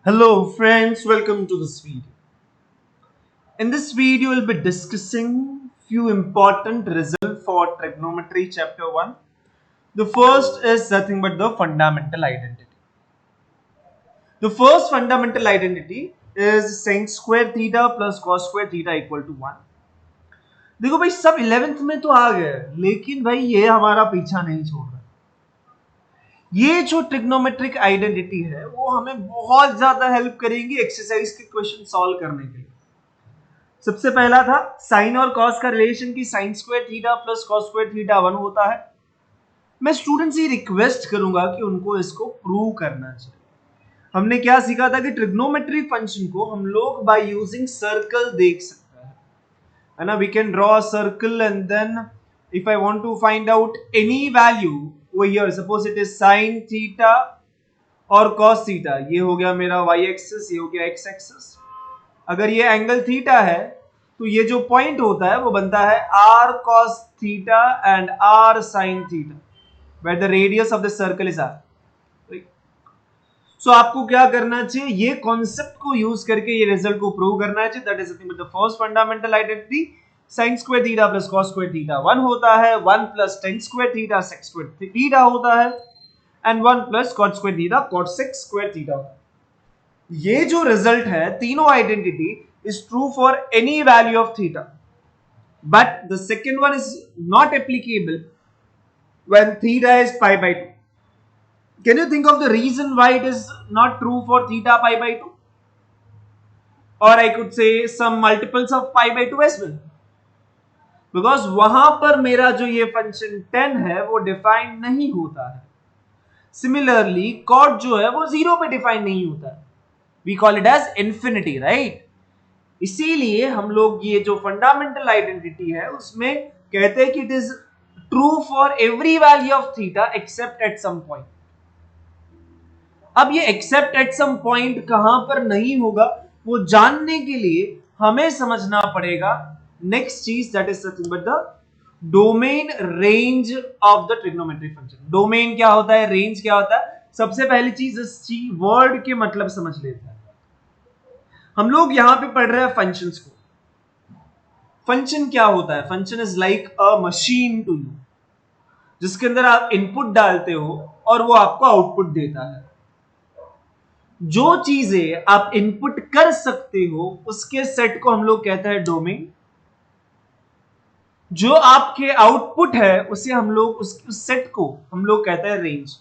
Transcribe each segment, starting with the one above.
Hello friends, welcome to this video. In this video, we'll be discussing few important results for trigonometry chapter 1. The first is nothing but the fundamental identity. The first fundamental identity is sin square theta plus cos square theta equal to 1. देखो भाई सब 11th में तो आ गए, लेकिन भाई ये हमारा पीछा नहीं छोड़ रहा। ये जो ट्रिग्नोमेट्रिक आइडेंटिटी है वो हमें बहुत ज्यादा हेल्प करेंगी एक्सरसाइज के क्वेश्चन सॉल्व करने के लिए। सबसे पहला था साइन और कॉस का रिलेशन की sine square theta plus cos square theta 1 होता है। मैं स्टूडेंट से रिक्वेस्ट करूंगा कि उनको इसको प्रूव करना चाहिए। हमने क्या सीखा था कि ट्रिग्नोमेट्री फंक्शन को हम लोग बाय यूजिंग सर्कल देख सकते हैं, है ना। We can draw a circle and then if I want to find out any value वो here suppose it is sine theta और कॉस थीटा, ये हो गया मेरा वाई एक्सिस, ये हो गया एक्स एक्सिस। अगर ये एंगल थीटा है तो ये जो पॉइंट होता है वो बनता है R cos theta and R sine theta, where the radius of the circle is R. So आपको क्या करना चाहिए, ये कॉन्सेप्ट को यूज करके ये रिजल्ट को प्रूव करना चाहिए। That is nothing but the first fundamental identity sin square theta plus cos square theta 1 होता है, 1 plus tan square theta sec square theta होता है and 1 plus cot square theta cot sec square theta होता है। ये जो result है तीनों identity is true for any value of theta, but the second one is not applicable when theta is pi by 2. Can you think of the reason why it is not true for theta pi by 2? Or I could say some multiples of pi by 2 as well, because वहां पर मेरा जो ये function 10 है वो define नहीं होता है। सिमिलरली cot जो है वो 0 पे डिफाइन नहीं होता है, we call it as infinity, right. इसीलिए हम लोग ये जो फंडामेंटल आइडेंटिटी है उसमें कहते हैं कि it is true for every value of theta except at some point. अब ये एक्सेप्ट एट सम पॉइंट कहां पर नहीं होगा वो जानने के लिए हमें समझना पड़ेगा नेक्स्ट चीज, that is nothing but the domain range of the trigonometric function. Domain क्या होता है, रेंज क्या होता है? सबसे पहली चीज इस वर्ड के मतलब समझ लेते हैं। हम लोग यहां पे पढ़ रहे हैं फंक्शंस को। फंक्शन क्या होता है? Function is like a machine to you, जिसके अंदर आप इनपुट डालते हो और वो आपको आउटपुट देता है। जो चीजें आप इनपुट कर सकते हो उसके सेट को हम लोग कहते हैं डोमेन। जो आपके आउटपुट है उसे हम लोग उस सेट को हम लोग कहते हैं रेंज।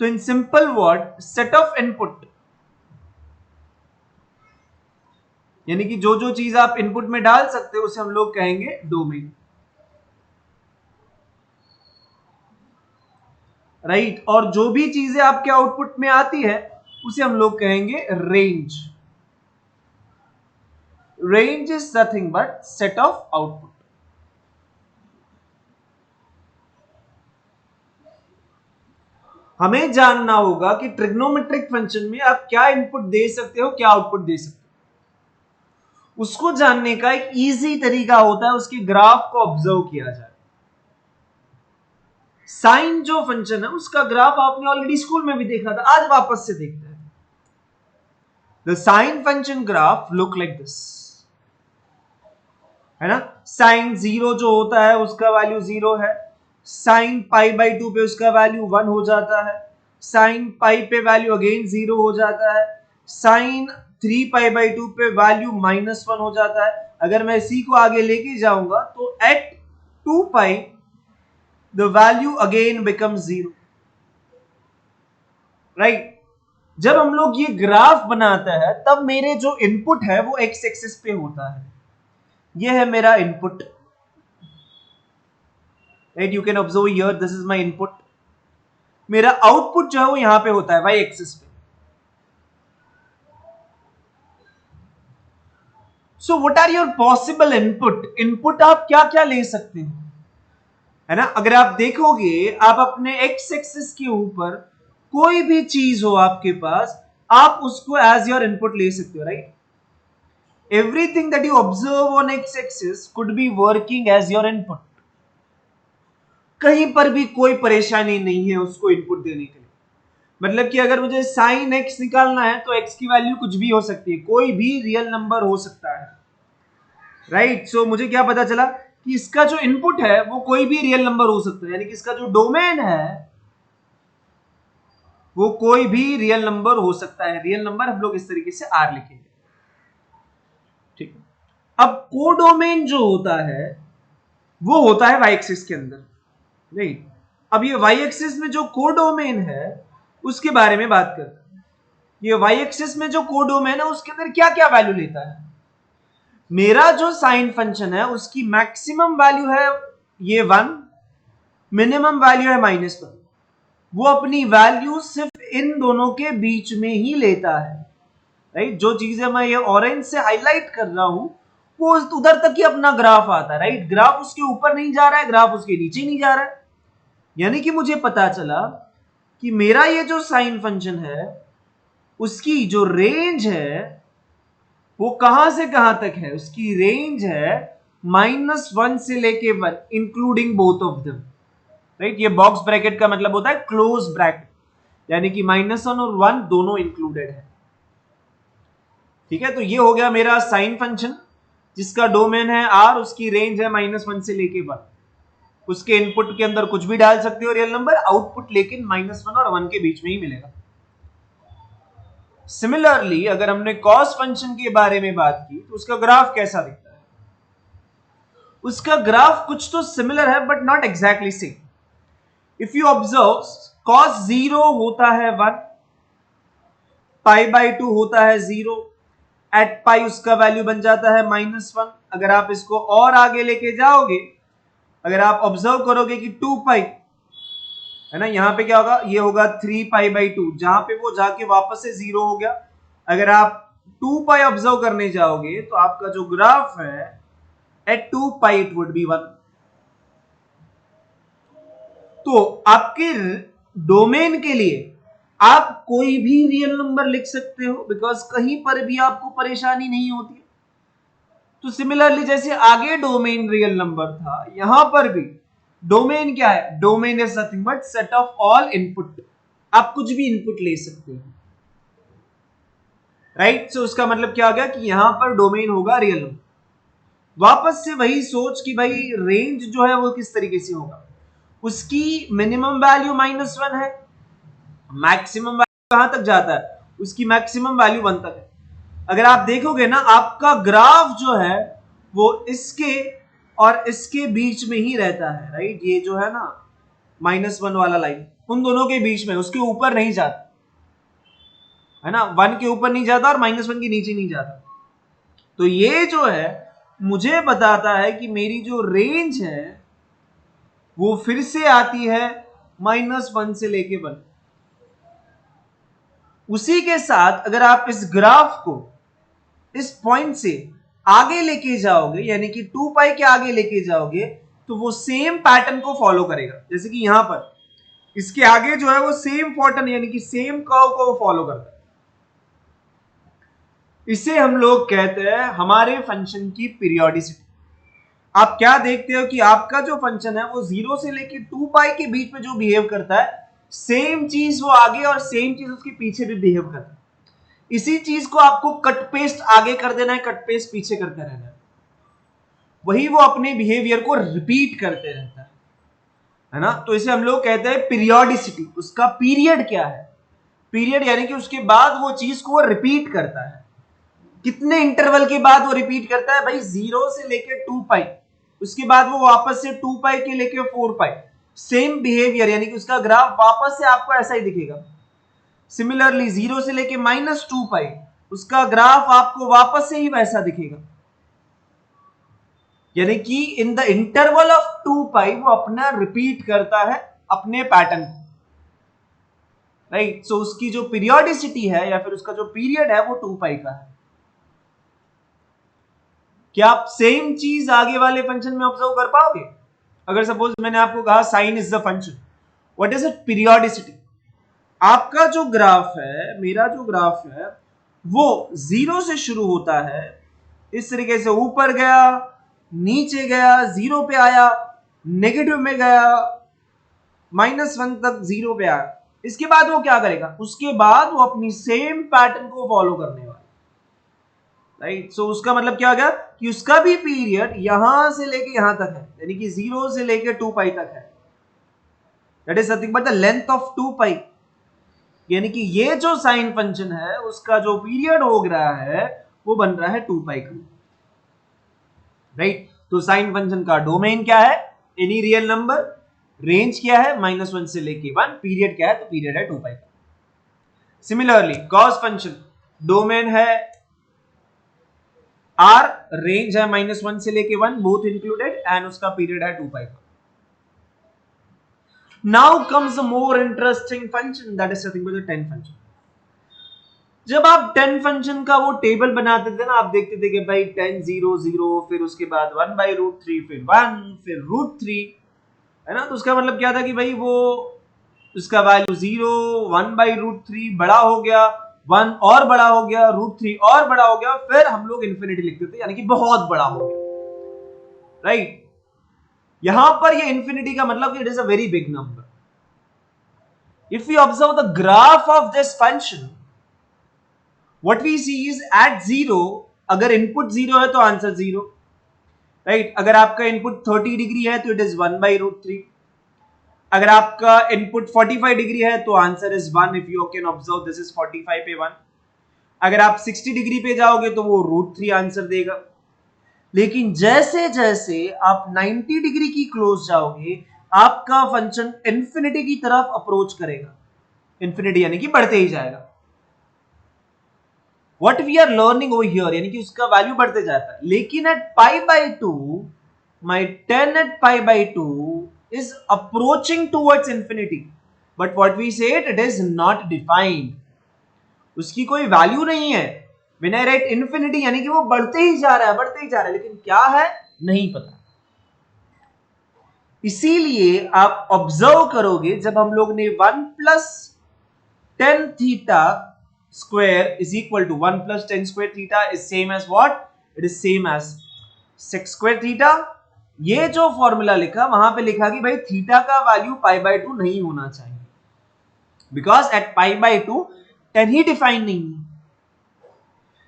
तो in simple word, set of input यानी कि जो जो चीज आप इनपुट में डाल सकते हो उसे हम लोग कहेंगे डोमेन, राइट। और जो भी चीजें आपके आउटपुट में आती है उसे हम लोग कहेंगे range. Range is nothing but set of output. हमें जानना होगा कि ट्रिग्नोमेट्रिक फंक्शन में आप क्या इनपुट दे सकते हो, क्या आउटपुट दे सकते हो। उसको जानने का एक इजी तरीका होता है उसके ग्राफ को ऑब्जर्व किया जाए। साइन जो फंक्शन है उसका ग्राफ आपने ऑलरेडी स्कूल में भी देखा था, आज वापस से देखते हैं। The sine function graph look like this, है ना। साइन 0 जो होता है उसका वैल्यू 0 है, साइन पाई बाई 2 पे उसका वैल्यू 1 हो जाता है, साइन पाई पे वैल्यू अगेन 0 हो जाता है, साइन 3 पाई बाई 2 पे वैल्यू -1 हो जाता है। अगर मैं इसी को आगे लेके जाऊंगा तो at 2 pi the value again becomes 0, right। जब हम लोग ये ग्राफ बनाते हैं तब मेरे जो इनपुट है वो एक्स एक्सिस पे होता है। ये है मेरा input, right. You can observe here this is my input. मेरा आउटपुट जो है वो यहां पे होता है वाई एक्सिस पे। So what are your possible input? Input आप क्या क्या ले सकते हो, है ना। अगर आप देखोगे आप अपने एक्स एक्सिस के ऊपर कोई भी चीज हो आपके पास, आप उसको एज योर इनपुट ले सकते हो, right. Everything that you observe on X axis could be working as your input. कहीं पर भी कोई परेशानी नहीं है उसको इनपुट देने के लिए। मतलब कि अगर मुझे साइन एक्स निकालना है तो एक्स की वैल्यू कुछ भी हो सकती है, कोई भी रियल नंबर हो सकता है, राइट। सो मुझे क्या पता चला कि इसका जो इनपुट है वो कोई भी रियल नंबर हो सकता है, यानी कि इसका जो डोमेन है वो कोई भी रियल नंबर हो सकता है। रियल नंबर हम लोग इस तरीके से आर लिखेंगे, ठीक है। अब कोडोमेन जो होता है वो होता है वाई एक्सिस के अंदर, राइट। अब ये वाई एक्सिस में जो कोडोमेन है उसके बारे में बात करते हैं। ये वाई एक्सिस में जो कोडोमेन है उसके अंदर क्या क्या वैल्यू लेता है। मेरा जो साइन फंक्शन है उसकी मैक्सिमम वैल्यू है ये 1, मिनिमम वैल्यू है -1। वो अपनी वैल्यू सिर्फ इन दोनों के बीच में ही लेता है, राइट। जो चीजें मैं ये ऑरेंज से हाईलाइट कर रहा हूं वो उधर तक ही अपना ग्राफ आता है, राइट। ग्राफ उसके ऊपर नहीं जा रहा है, ग्राफ उसके नीचे नहीं जा रहा है। यानी कि मुझे पता चला कि मेरा ये जो साइन फंक्शन है उसकी जो रेंज है वो कहां से कहां तक है। उसकी रेंज है -1 से लेके 1 including both of them, right. ये बॉक्स ब्रैकेट का मतलब होता है क्लोज ब्रैकेट, यानी कि -1 और 1 दोनों इंक्लूडेड है, ठीक है। तो ये हो गया मेरा साइन फंक्शन जिसका डोमेन है आर, उसकी रेंज है -1 से लेके 1। उसके इनपुट के अंदर कुछ भी डाल सकते हो रियल नंबर, आउटपुट लेकिन -1 और 1 के बीच में ही मिलेगा। सिमिलरली अगर हमने कॉस फंक्शन के बारे में बात की तो उसका ग्राफ कैसा दिखता है। उसका ग्राफ कुछ तो सिमिलर है but not exactly same. If you observe, cos 0 होता है 1, π/2 होता है 0, एट पाई उसका वैल्यू बन जाता है -1। अगर आप इसको और आगे लेके जाओगे, अगर आप ऑब्जर्व करोगे कि 2 पाई है ना, यहां पे क्या होगा, ये होगा 3π/2, जहां पे वो जाके वापस से 0 हो गया। अगर आप 2 पाई ऑब्जर्व करने जाओगे तो आपका जो ग्राफ है at 2 pi it would be 1। तो आपके डोमेन के लिए आप कोई भी रियल नंबर लिख सकते हो, बिकॉज कहीं पर भी आपको परेशानी नहीं होती है। तो सिमिलरली जैसे आगे डोमेन रियल नंबर था, यहां पर भी डोमेन क्या है, domain is nothing but set of all input. आप कुछ भी इनपुट ले सकते हो, राइट। सो उसका मतलब क्या हो गया कि यहां पर डोमेन होगा रियल नंबर। वापस से वही सोच कि भाई रेंज जो है वो किस तरीके से होगा। उसकी मिनिमम वैल्यू -1 है, मैक्सिमम वैल्यू कहां तक जाता है, उसकी मैक्सिमम वैल्यू 1 तक है। अगर आप देखोगे ना, आपका ग्राफ जो है वो इसके और इसके बीच में ही रहता है, राइट। ये जो है ना -1 वाला लाइन, उन दोनों के बीच में, उसके ऊपर नहीं जाता है ना, 1 के ऊपर नहीं जाता और -1 के नीचे नहीं जाता। तो ये जो है मुझे बताता है कि मेरी जो रेंज है वो फिर से आती है -1 से लेके 1। उसी के साथ अगर आप इस ग्राफ को इस पॉइंट से आगे लेके जाओगे, यानी कि 2 पाई के आगे लेके जाओगे, तो वो सेम पैटर्न को फॉलो करेगा। जैसे कि यहां पर इसके आगे जो है वो सेम पैटर्न यानी कि सेम कर्व को फॉलो करता है। इसे हम लोग कहते हैं हमारे फंक्शन की पीरियोडिसिटी। आप क्या देखते हो कि आपका जो फंक्शन है वो 0 से लेके 2 पाई के बीच में जो बिहेव करता है, सेम चीज वो आगे और सेम चीज उसके पीछे भी बिहेव करता है। इसी चीज को आपको कट पेस्ट आगे कर देना है, कट पेस्ट पीछे करते रहना है, वही वो अपने बिहेवियर को रिपीट करते रहता है ना। तो इसे हम लोग कहते हैं पीरियोडिसिटी। उसका पीरियड क्या है, पीरियड यानी कि उसके बाद वो चीज को रिपीट करता है। कितने इंटरवल के बाद वो रिपीट करता है भाई, 0 से लेके 2 पाई, उसके बाद वो वापस से 2 पाई के लेके 4 पाई, सेम बिहेवियर, यानी कि उसका ग्राफ वापस से आपको ऐसा ही दिखेगा। सिमिलरली 0 से लेके -2 पाई, उसका ग्राफ आपको वापस से ही वैसा दिखेगा। यानी कि इन द इंटरवल ऑफ 2 पाई वो अपना रिपीट करता है अपने पैटर्न, राइट। सो उसकी जो पीरियोडिसिटी है या फिर उसका जो पीरियड है वो 2 पाई का है। क्या आप सेम चीज आगे वाले फंक्शन में ऑब्जर्व कर पाओगे। अगर सपोज मैंने आपको कहा sine is the function, what is it, periodicity. आपका जो ग्राफ है, मेरा जो ग्राफ है वो 0 से शुरू होता है, इस तरीके से ऊपर गया, नीचे गया, 0 पे आया, नेगेटिव में गया, -1 तक 0 पे आया। इसके बाद वो क्या करेगा, उसके बाद वो अपनी सेम पैटर्न को फॉलो करने वाला, राइट। सो उसका मतलब क्या हो गया कि उसका भी पीरियड यहां से लेके यहां तक है, यानी कि 0 से लेके 2 पाई तक है। That is nothing but the length of 2 पाई, यानी कि ये जो साइन फंक्शन है उसका जो पीरियड हो रहा है वो बन रहा है 2 पाई का, राइट। तो साइन फंक्शन का डोमेन क्या है, एनी रियल नंबर, रेंज क्या है -1 से लेके 1, पीरियड क्या है, तो पीरियड है 2 पाई का। सिमिलरली कॉस फंक्शन डोमेन है r, रेंज है -1 से लेके 1 बोथ इंक्लूडेड, एंड उसका पीरियड है 2 पाई का। Now comes a more interesting function, that is nothing but the 10 function. जब आप 10 फंक्शन का वो टेबल बनाते थे ना, आप देखते थे कि भाई 10 0 0, फिर उसके बाद 1/√3, फिर 1, फिर √3, है ना। तो उसका मतलब क्या था कि भाई वो उसका वैल्यू 0, 1/√3 बड़ा हो गया, 1 और बड़ा हो गया, √3 और बड़ा हो गया, फिर हम लोग इंफिनिटी लिखते थे, यानी कि बहुत बड़ा हो गया, राइट। यहां पर ये इंफिनिटी का मतलब it is a very big number. If you observe the graph of this function, what we see is at 0, अगर इनपुट 0 है तो आंसर 0, राइट। अगर आपका इनपुट 30 डिग्री है तो इट इज 1/√3, अगर आपका इनपुट 45 डिग्री है तो answer is 1, if you can observe this is 45 पे 1। अगर आप 60 डिग्री पे जाओगे तो वो √3 आंसर देगा। लेकिन जैसे जैसे आप 90 डिग्री की क्लोज जाओगे, आपका फंक्शन इंफिनिटी की तरफ अप्रोच करेगा, इंफिनिटी यानी कि बढ़ते ही जाएगा। What we are learning over here, यानी कि उसका वैल्यू बढ़ते जाता है। लेकिन at π/2, my 10 at π/2 is approaching towards infinity, but what we said, it is not defined, उसकी कोई वैल्यू नहीं है। When I write infinity यानी कि वो बढ़ते ही जा रहा है, बढ़ते ही जा रहा है, लेकिन क्या है नहीं पता। इसीलिए आप ऑब्जर्व करोगे, जब हम लोग ने 1 + tan theta square is equal to 1 + tan square theta is same as what? It is same as sec square theta। ये जो फॉर्मूला लिखा, वहां पे लिखा कि भाई थीटा का वैल्यू π/2 नहीं होना चाहिए, बिकॉज एट π/2 tan ही डिफाइन नहीं है।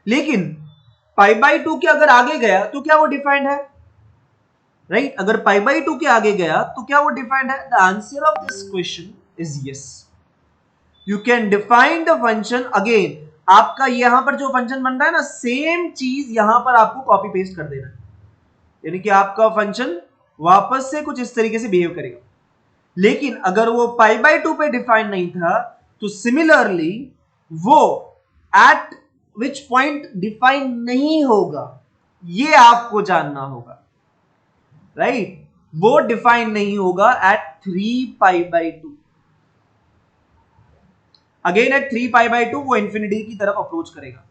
लेकिन π/2 के अगर आगे गया तो क्या वो डिफाइंड है, राइट। अगर π/2 के आगे गया तो क्या वो डिफाइंड है। The answer of this question is yes, you can define the function again. आपका यहां पर जो फंक्शन बन रहा है ना, सेम चीज यहां पर आपको कॉपी पेस्ट कर देना है, यानी कि आपका फंक्शन वापस से कुछ इस तरीके से बिहेव करेगा। लेकिन अगर वो π/2 पे डिफाइन नहीं था, तो सिमिलरली वो एट विच पॉइंट डिफाइन नहीं होगा, ये आपको जानना होगा, राइट। वो डिफाइन नहीं होगा एट 3π/2। अगेन एट 3π/2 वो इंफिनिटी की तरफ अप्रोच करेगा।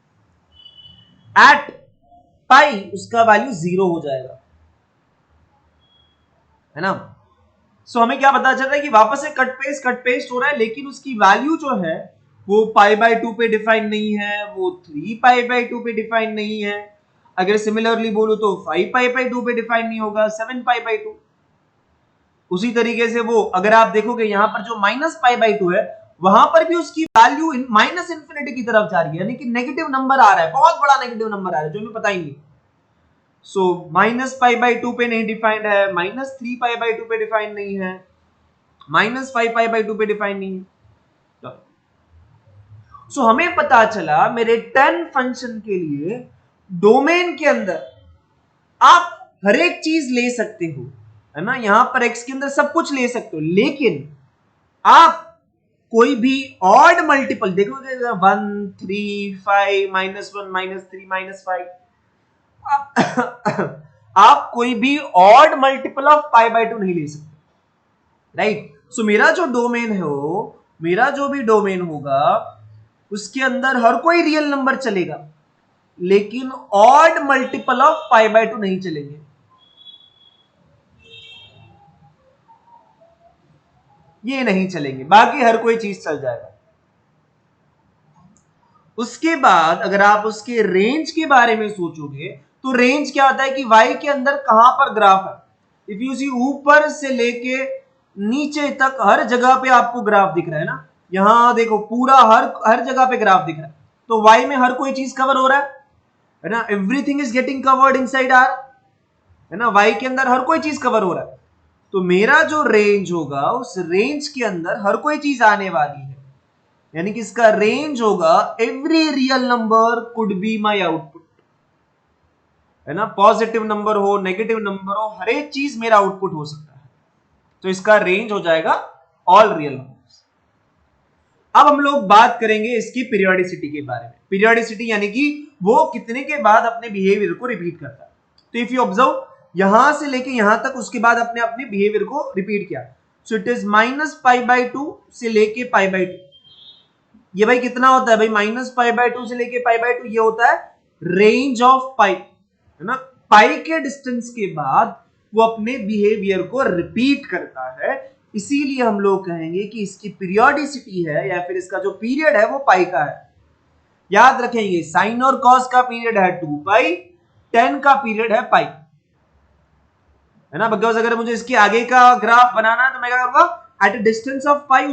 एट पाई उसका वैल्यू 0 हो जाएगा, है ना। सो हमें क्या पता चल रहा है कि वापस से कट पेस्ट हो रहा है, लेकिन उसकी वैल्यू जो है वो π/2 पे डिफाइन नहीं है, वो 3π/2 पे डिफाइन नहीं है। अगर सिमिलरली बोलो तो 5π/2 पे डिफाइन नहीं होगा, 7π/2। उसी तरीके से वो अगर आप देखोगे यहां पर जो -π/2 है, वहां पर भी उसकी वैल्यू माइनस इंफिनिटी की तरफ जा रही है, यानी कि नेगेटिव नंबर आ रहा है, बहुत बड़ा नेगेटिव नंबर आ रहा है जो हमें पता ही नहीं। सो -π/2 पे नहीं डिफाइंड है, -3π/2 पे डिफाइन नहीं है, -5π/2 पे डिफाइन नहीं है। सो हमें पता चला मेरे 10 फंक्शन के लिए डोमेन के अंदर आप हर एक चीज ले सकते हो, है ना। यहां पर x के अंदर सब कुछ ले सकते हो, लेकिन आप कोई भी ऑड मल्टीपल देखोगे, 1 3 5 -1 -3 -5, आप कोई भी ऑड मल्टीपल ऑफ π/2 नहीं ले सकते, राइट। सो मेरा जो डोमेन है, मेरा जो भी डोमेन होगा उसके अंदर हर कोई रियल नंबर चलेगा, लेकिन ऑड मल्टीपल ऑफ π/2 नहीं चलेंगे। ये नहीं चलेंगे, बाकी हर कोई चीज चल जाएगा। उसके बाद अगर आप उसके रेंज के बारे में सोचोगे, तो रेंज क्या होता है कि y के अंदर कहां पर ग्राफ है। इफ यू सी ऊपर से लेके नीचे तक हर जगह पे आपको ग्राफ दिख रहा है ना, यहां देखो पूरा हर जगह पे ग्राफ दिख रहा है, तो y में हर कोई चीज कवर हो रहा है ना, everything is getting covered inside r, है ना, y के अंदर हर कोई चीज कवर हो रहा है, तो मेरा जो रेंज होगा उस रेंज के अंदर हर कोई चीज आने वाली है, यानी कि इसका रेंज होगा every real number could be my output, है ना, पॉजिटिव नंबर हो नेगेटिव नंबर हो हर एक चीज मेरा आउटपुट हो सकता है, तो इसका रेंज हो जाएगा ऑल रियल नंबर्स। अब हम लोग बात करेंगे इसकी पीरियोडिसिटी के बारे में। पीरियोडिसिटी यानी कि वो कितने के बाद अपने बिहेवियर को रिपीट करता है। तो इफ यू ऑब्जर्व यहां से लेके यहां तक उसके बाद अपने अपने बिहेवियर को रिपीट किया, सो इट इज -π/2 से लेके π/2। ये भाई कितना होता है भाई, -π/2 से लेके π/2, ये होता है रेंज ऑफ पाई, है ना। पाई के डिस्टेंस के बाद वो अपने बिहेवियर को रिपीट करता है, इसीलिए हम लोग कहेंगे कि इसकी पीरियोडिसिटी है या फिर इसका जो पीरियड है वो पाई का है। याद रखेंगे साइन और कॉस का पीरियड है 2π, tan का पीरियड है पाई, है ना। बिकॉज अगर मुझे इसके आगे का ग्राफ बनाना है तो मैं क्या करूंगा, at a distance of pi